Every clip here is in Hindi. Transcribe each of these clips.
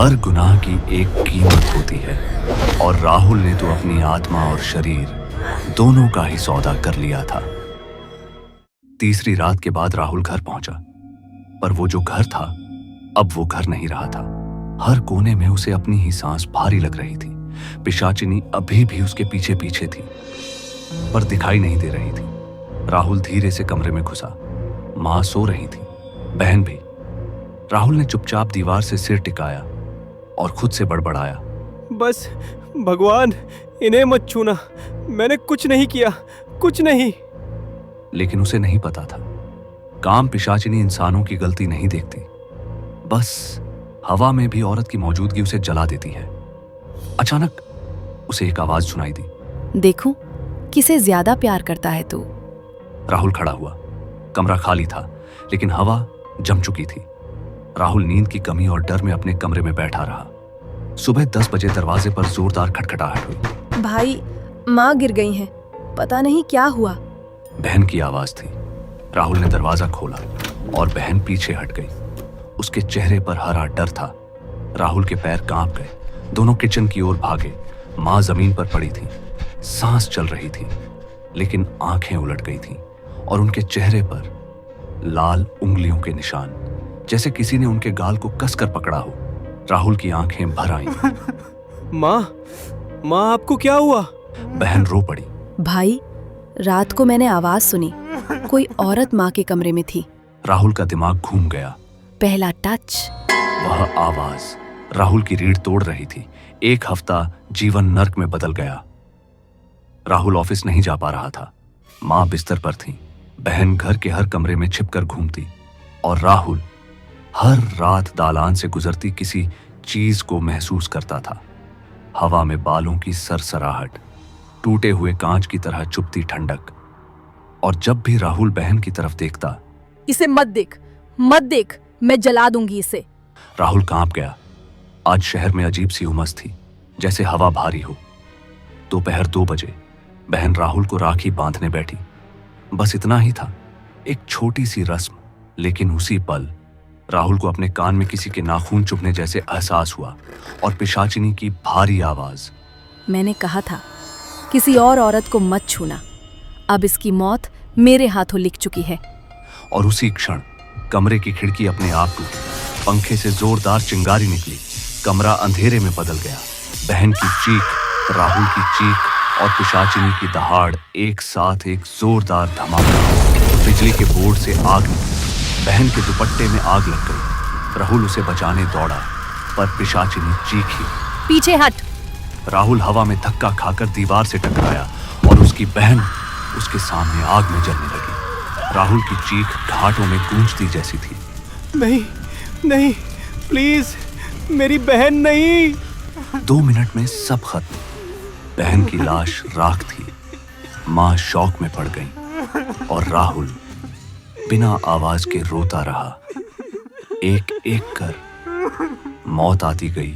हर गुनाह की एक कीमत होती है और राहुल ने तो अपनी आत्मा और शरीर दोनों का ही सौदा कर लिया था। तीसरी रात के बाद राहुल घर पहुंचा, पर वो जो घर था अब वो घर नहीं रहा था। हर कोने में उसे अपनी ही सांस भारी लग रही थी। पिशाचिनी अभी भी उसके पीछे पीछे थी, पर दिखाई नहीं दे रही थी। राहुल धीरे से कमरे में घुसा। मां सो रही थी, बहन भी। राहुल ने चुपचाप दीवार से सिर टिकाया और खुद से बड़बड़ाया, बस भगवान, इन्हें मत छूना, मैंने कुछ नहीं किया, कुछ नहीं। लेकिन उसे नहीं पता था, काम पिशाचिनी इंसानों की गलती नहीं देखती, बस हवा में भी औरत की मौजूदगी उसे जला देती है। अचानक उसे एक आवाज सुनाई दी, देखूं किसे ज्यादा प्यार करता है तू। राहुल खड़ा हुआ। कमरा खाली था, लेकिन हवा जम चुकी थी। राहुल नींद की कमी और डर में अपने कमरे में बैठा रहा। सुबह 10 बजे दरवाजे पर जोरदार खटखटाहट हुई। भाई, माँ गिर गई हैं, पता नहीं क्या हुआ। बहन की आवाज थी। राहुल ने दरवाजा खोला और बहन पीछे हट गई। उसके चेहरे पर हरा डर था। राहुल के पैर कांप गए। दोनों किचन की ओर भागे। माँ जमीन पर पड़ी थी, सांस चल रही थी, लेकिन आंखें उलट गई थीं और उनके चेहरे पर लाल उंगलियों के निशान, जैसे किसी ने उनके गाल को कसकर पकड़ा हो। राहुल की आंखें भर आईं। माँ, आपको क्या हुआ? बहन रो पड़ी। भाई, रात को मैंने आवाज सुनी, कोई औरत माँ के कमरे में थी। राहुल का दिमाग घूम गया। पहला टच, वह आवाज राहुल की रीढ़ तोड़ रही थी। एक हफ्ता जीवन नर्क में बदल गया। राहुल ऑफिस नहीं जा पा रहा था। माँ बिस्तर पर थी, बहन घर के हर कमरे में छिपकर घूमती और राहुल हर रात दालान से गुजरती किसी चीज को महसूस करता था। हवा में बालों की सरसराहट, टूटे हुए कांच की तरह चुभती ठंडक। और जब भी राहुल बहन की तरफ देखता, इसे मत देख, मत देख, मैं जला दूंगी इसे। राहुल कांप गया। आज शहर में अजीब सी उमस थी, जैसे हवा भारी हो। दोपहर 2 बजे बहन राहुल को राखी बांधने बैठी। बस इतना ही था, एक छोटी सी रस्म, लेकिन उसी पल राहुल को अपने कान में किसी के नाखून चुभने जैसे एहसास हुआ और पिशाचिनी की भारी आवाज, मैंने कहा था किसी और औरत को मत छूना, अब इसकी मौत मेरे हाथों लिख चुकी है। और उसी क्षण कमरे की खिड़की अपने आप टूटी। पंखे से जोरदार चिंगारी निकली। कमरा अंधेरे में बदल गया। बहन की चीख, राहुल की चीख और पिशाचिनी की दहाड़ एक साथ एक जोरदार धमाका। बिजली के बोर्ड से आग निकली। बहन के दुपट्टे में आग लग गई। राहुल उसे बचाने दौड़ा, पर पिशाचिनी चीखी, पीछे हट। राहुल हवा में धक्का खाकर दीवार से टकराया और उसकी बहन उसके सामने आग में जलने लगी। राहुल की चीख घाटों में गूंजती जैसी थी। नहीं, नहीं, प्लीज, मेरी बहन नहीं। 2 मिनट में सब खत्म। बहन की लाश राख थी। मां शौक में पड़ गई और राहुल बिना आवाज के रोता रहा। एक एक कर मौत आती गई।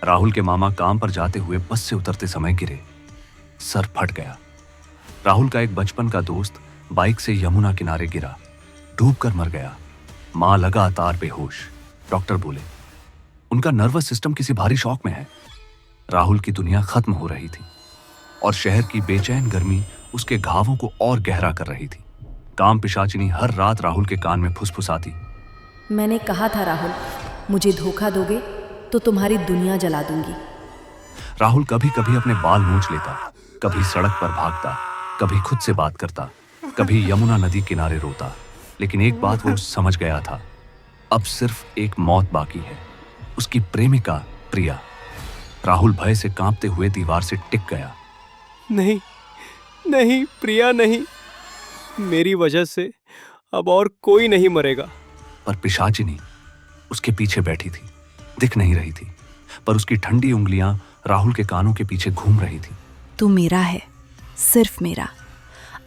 राहुल के मामा काम पर जाते हुए बस से उतरते समय गिरे, सर फट गया। राहुल का एक बचपन का दोस्त बाइक से यमुना किनारे गिरा, डूबकर मर गया। मां लगातार बेहोश। डॉक्टर बोले उनका नर्वस सिस्टम किसी भारी शॉक में है। राहुल की दुनिया खत्म हो रही थी और शहर की बेचैन गर्मी उसके घावों को और गहरा कर रही थी। काम पिशाचिनी हर रात राहुल के कान में फुसफुसाती, मैंने कहा था राहुल, मुझे धोखा दोगे तो तुम्हारी दुनिया जला दूंगी। राहुल कभी कभी अपने बाल नोच लेता, कभी सड़क पर भागता, कभी खुद से बात करता, कभी यमुना नदी किनारे रोता। लेकिन एक बात वो समझ गया था, अब सिर्फ एक मौत बाकी है, उसकी प्रेमिका प्रिया। राहुल भय से कांपते हुए दीवार से टिक गया। नहीं, नहीं प्रिया, नहीं, मेरी वजह से अब और कोई नहीं मरेगा। पर पिशाचिनी उसके पीछे बैठी थी, दिख नहीं रही थी, पर उसकी ठंडी उंगलियां राहुल के कानों के पीछे घूम रही थी। तू मेरा है, सिर्फ मेरा।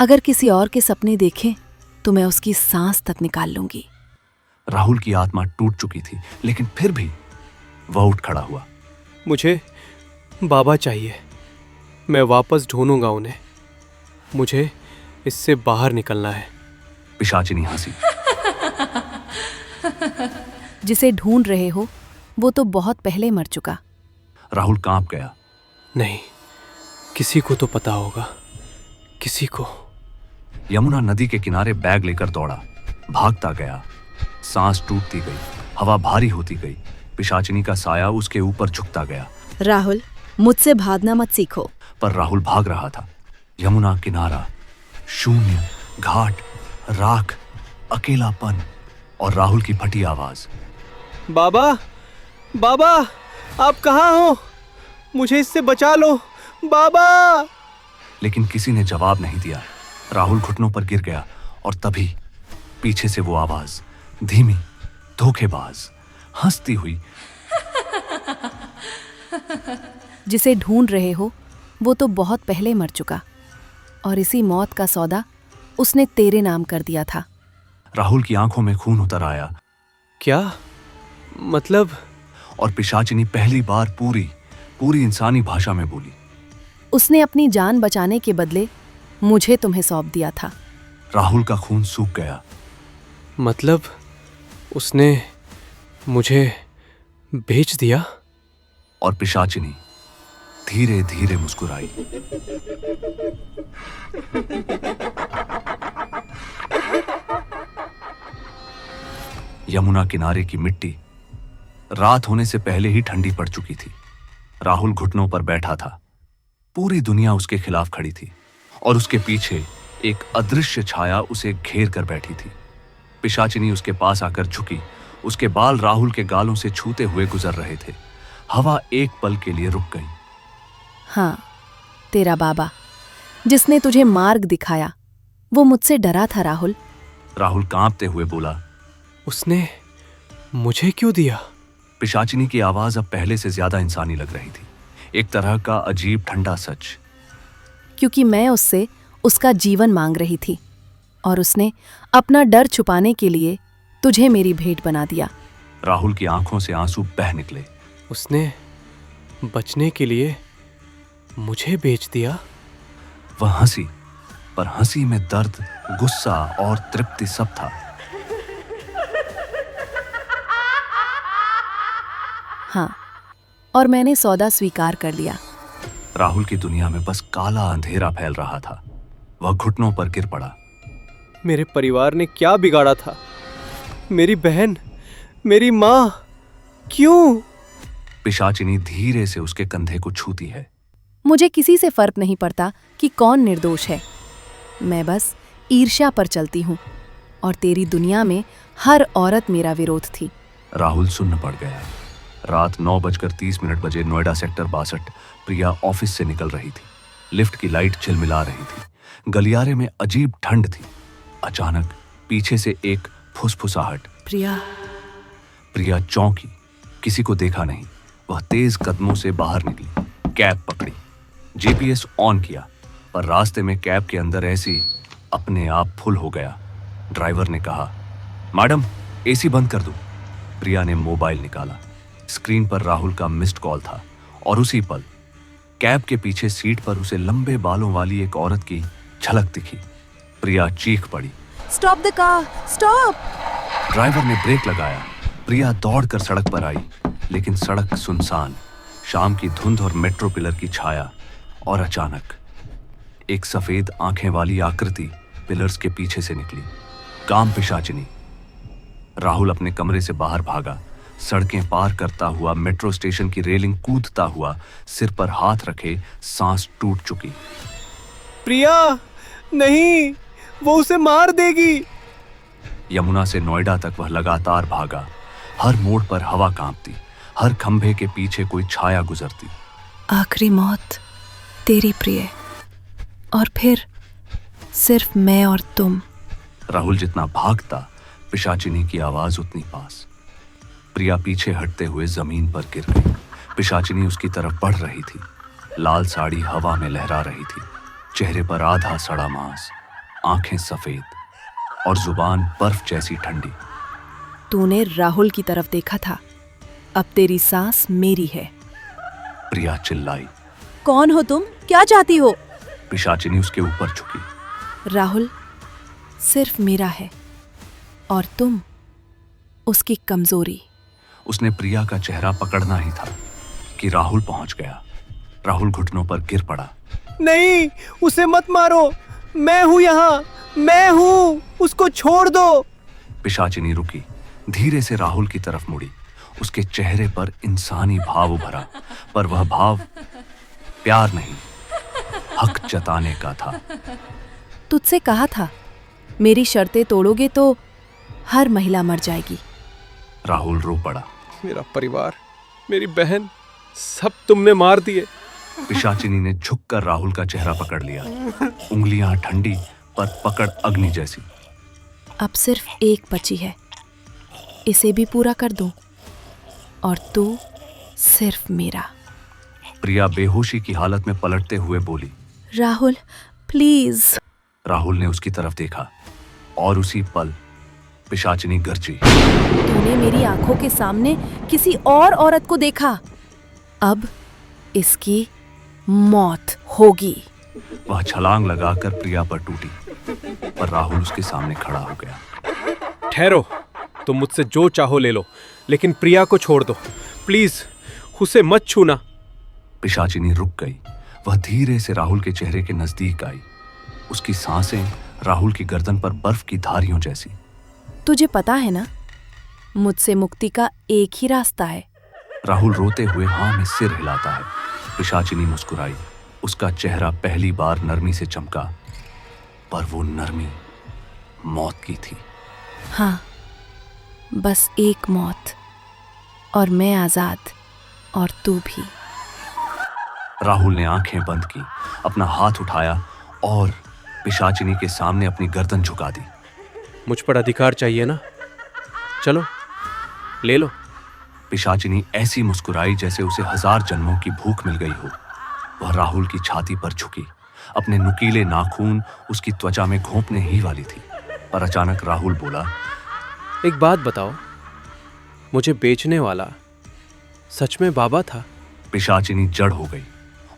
अगर किसी और के सपने देखे तो मैं उसकी सांस तक निकाल लूंगी। राहुल की आत्मा टूट चुकी थी, लेकिन फिर भी वह उठ खड़ा हुआ। मुझे बाबा चाहिए, मैं वापस ढूंढूंगा उन्हें। मुझे इससे बाहर निकलना है। पिशाचिनी हंसी। जिसे ढूंढ रहे हो वो तो बहुत पहले मर चुका। राहुल कांप गया। नहीं, किसी को तो पता होगा, किसी को। यमुना नदी के किनारे बैग लेकर दौड़ा, भागता गया। सांस टूटती गई, हवा भारी होती गई। पिशाचिनी का साया उसके ऊपर झुकता गया। राहुल, मुझसे भागना मत सीखो। पर राहुल भाग रहा था। यमुना किनारा, शून्य, घाट, राख, अकेलापन और राहुल की फटी आवाज। बाबा, बाबा, आप कहाँ हो? मुझे इससे बचा लो, बाबा। लेकिन किसी ने जवाब नहीं दिया। राहुल घुटनों पर गिर गया और तभी पीछे से वो आवाज, धीमी, धोखेबाज, हंसती हुई। जिसे ढूंढ रहे हो वो तो बहुत पहले मर चुका, और इसी मौत का सौदा उसने तेरे नाम कर दिया था। राहुल की आंखों में खून उतर आया। क्या मतलब? और पिशाचिनी पहली बार पूरी इंसानी भाषा में बोली। उसने अपनी जान बचाने के बदले मुझे तुम्हें सौंप दिया था। राहुल का खून सूख गया। मतलब उसने मुझे बेच दिया? और पिशाचिनी धीरे धीरे मुस्कुराई। यमुना किनारे की मिट्टी रात होने से पहले ही ठंडी पड़ चुकी थी। राहुल घुटनों पर बैठा था। पूरी दुनिया उसके खिलाफ खड़ी थी और उसके पीछे एक अदृश्य छाया उसे घेर कर बैठी थी। पिशाचिनी उसके पास आकर झुकी। उसके बाल राहुल के गालों से छूते हुए गुजर रहे थे। हवा एक पल के लिए रुक गई। हाँ, तेरा बाबा, जिसने तुझे मार्ग दिखाया, वो मुझसे डरा था राहुल। राहुल कांपते हुए बोला। उसने मुझे क्यों दिया? पिशाचिनी की आवाज अब पहले से ज्यादा इंसानी लग रही थी। एक तरह का अजीब ठंडा सच। क्योंकि मैं उससे उसका जीवन मांग रही थी, और उसने अपना डर छुपाने के लिए तुझे मेरी भेंट बना दिया। राहुल की आंखों से आंसू बह निकले। उसने बचने के लिए मुझे बेच दिया? वह हंसी, पर हंसी में दर्द, गुस्सा और तृप्ति सब था। हाँ, और मैंने सौदा स्वीकार कर लिया। राहुल की दुनिया में बस काला अंधेरा फैल रहा था। वह घुटनों पर गिर पड़ा। मेरे परिवार ने क्या बिगाड़ा था? मेरी बहन, मेरी माँ, क्यों? पिशाचिनी धीरे से उसके कंधे को छूती है। मुझे किसी से फर्क नहीं पड़ता कि कौन निर्दोष है। मैं बस ईर्ष्या पर चलती हूँ, और तेरी दुनिया में हर औरत मेरा विरोध थी। राहुल सुन्न पड़ गया। रात 9:30 बजे नोएडा सेक्टर 62 प्रिया ऑफिस से निकल रही थी। लिफ्ट की लाइट झिलमिला रही थी। गलियारे में अजीब ठंड थी। अचानक पीछे से एक फुसफुसाहट। प्रिया। प्रिया चौंकी। किसी को देखा नहीं। वह तेज कदमों से बाहर निकली, कैब पकड़ी, जीपीएस ऑन किया, पर रास्ते में कैब के अंदर ऐसी अपने आप फुल हो गया। ड्राइवर ने कहा, मैडम एसी बंद कर दो। प्रिया ने मोबाइल निकाला। स्क्रीन पर राहुल का मिस्ड कॉल था, और उसी पल कैब के पीछे सीट पर उसे लंबे बालों वाली एक औरत की झलक दिखी। प्रिया चीख पड़ी, stop the car, stop. Driver ने ब्रेक लगाया। प्रिया दौड़कर सड़क पर आई, लेकिन सड़क सुनसान, शाम की धुंध और मेट्रो पिलर की छाया। और अचानक एक सफेद आंखें वाली आकृति पिलर्स के पीछे से निकली। काम पिशाचिनी। राहुल अपने कमरे से बाहर भागा। सड़कें पार करता हुआ, मेट्रो स्टेशन की रेलिंग कूदता हुआ, सिर पर हाथ रखे, सांस टूट चुकी। प्रिया, नहीं, वो उसे मार देगी। यमुना से नोएडा तक वह लगातार भागा। हर मोड़ पर हवा कांपती, हर खंभे के पीछे कोई छाया गुजरती। आखिरी मौत तेरी प्रिय, और फिर सिर्फ मैं और तुम। राहुल जितना भागता, पिशाचिनी की आवाज उतनी पास। प्रिया पीछे हटते हुए जमीन पर गिर गई। पिशाचिनी उसकी तरफ बढ़ रही थी। लाल साड़ी हवा में लहरा रही थी। चेहरे पर आधा सड़ा मांस, आंखें सफेद और जुबान बर्फ जैसी ठंडी। तूने राहुल की तरफ देखा था, अब तेरी सांस मेरी है। प्रिया चिल्लाई। कौन हो तुम? क्या चाहती हो? पिशाचिनी उसके ऊपर झुकी। राहुल सिर्फ मेरा है, और तुम उसकी कमजोरी। उसने प्रिया का चेहरा पकड़ना ही था कि राहुल पहुंच गया। राहुल घुटनों पर गिर पड़ा। नहीं, उसे मत मारो, मैं हूं यहाँ, मैं हूं, उसको छोड़ दो। पिशाचिनी रुकी, धीरे से राहुल की तरफ मुड़ी। उसके चेहरे पर इंसानी भाव उभरा, पर वह भाव प्यार नहीं, हक जताने का था। तुझसे कहा था, मेरी शर्तें तोड़ोगे तो हर महिला मर जाएगी। राहुल रो पड़ा। मेरा परिवार, मेरी बहन, सब तुमने मार दिए। पिशाचिनी ने झुककर राहुल का चेहरा पकड़ लिया, उंगलियां ठंडी पर पकड़ अग्नि जैसी। अब सिर्फ एक बची है, इसे भी पूरा कर दूं और तू सिर्फ मेरा। प्रिया बेहोशी की हालत में पलटते हुए बोली। राहुल प्लीज। राहुल ने उसकी तरफ देखा और उसी पल पिशाचिनी गरजी। तूने मेरी आंखों के सामने किसी और औरत को देखा, अब इसकी मौत होगी। वह छलांग लगाकर प्रिया पर टूटी, पर राहुल उसके सामने खड़ा हो गया। ठहरो, तुम मुझसे जो चाहो ले लो, लेकिन प्रिया को छोड़ दो प्लीज, उसे मत छूना। पिशाचिनी रुक गई। वह धीरे से राहुल के चेहरे के नजदीक आई। उसकी सांसें राहुल की गर्दन पर बर्फ की धारियों जैसी। तुझे पता है ना, मुझसे मुक्ति का एक ही रास्ता है। राहुल रोते हुए हाँ में सिर हिलाता है। पिशाचिनी मुस्कुराई। उसका चेहरा पहली बार नरमी से चमका, पर वो नरमी मौत की थी। हाँ, बस एक मौत, और मैं आजाद, और तू भी। राहुल ने आंखें बंद की, अपना हाथ उठाया और पिशाचिनी के सामने अपनी गर्दन झुका दी। मुझ पर अधिकार चाहिए ना, चलो ले लो। पिशाचिनी ऐसी मुस्कुराई जैसे उसे 1000 जन्मों की भूख मिल गई हो। वह राहुल की छाती पर झुकी, अपने नुकीले नाखून उसकी त्वचा में घोंपने ही वाली थी, पर अचानक राहुल बोला। एक बात बताओ, मुझे बेचने वाला सच में बाबा था? पिशाचिनी जड़ हो गई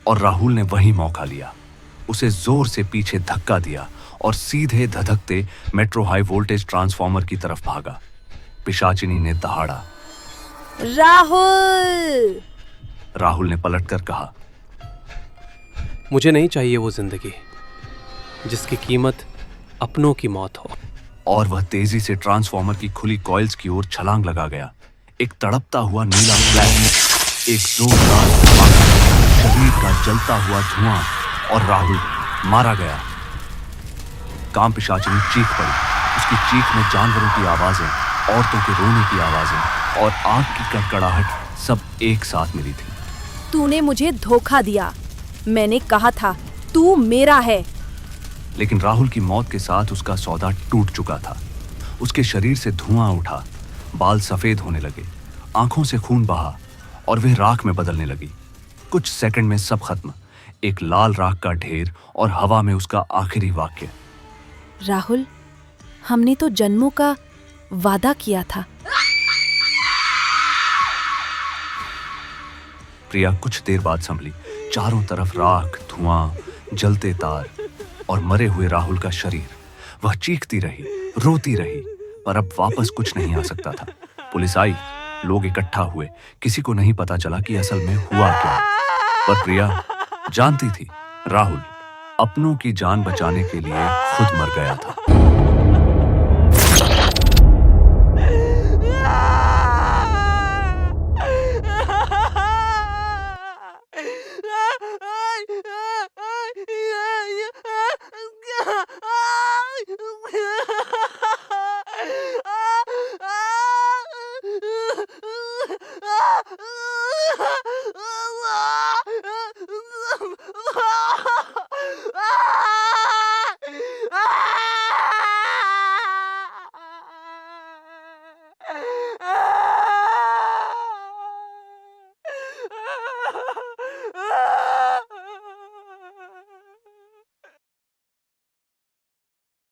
और राहुल ने वही मौका लिया। उसे जोर से पीछे धक्का दिया और सीधे धधकते मेट्रो हाई वोल्टेज ट्रांसफॉर्मर की तरफ भागा। पिशाचिनी ने दहाड़ा। राहुल! राहुल ने पलटकर कहा। मुझे नहीं चाहिए वो जिंदगी जिसकी कीमत अपनों की मौत हो। और वह तेजी से ट्रांसफॉर्मर की खुली कॉइल्स की ओर छलांग लगा गया। एक तड़पता हुआ नीला फ्लैश, एक जोरदार धमाका, शरीर का जलता हुआ धुआं, और राहुल मारा गया। काम पिशाचिनी चीख पड़ी। उसकी चीख में जानवरों की आवाजें, औरतों के रोने की आवाजें और आग की कड़कड़ाहट सब एक साथ मिली थी। तूने मुझे धोखा दिया, मैंने कहा था तू मेरा है। लेकिन राहुल की मौत के साथ उसका सौदा टूट चुका था। उसके शरीर से धुआं उठा, बाल सफेद होने लगे, आंखों से खून बहा और वह राख में बदलने लगी। कुछ सेकंड में सब खत्म, एक लाल राख का ढेर और हवा में उसका आखिरी वाक्य। राहुल, हमने तो जन्मों का वादा किया था। प्रिया कुछ देर बाद संभली। चारों तरफ राख, धुआं, जलते तार और मरे हुए राहुल का शरीर। वह चीखती रही, रोती रही, पर अब वापस कुछ नहीं आ सकता था। पुलिस आई, लोग इकट्ठा हुए, किसी को नहीं पता चला कि असल में हुआ क्या। पर प्रिया जानती थी, राहुल अपनों की जान बचाने के लिए खुद मर गया था।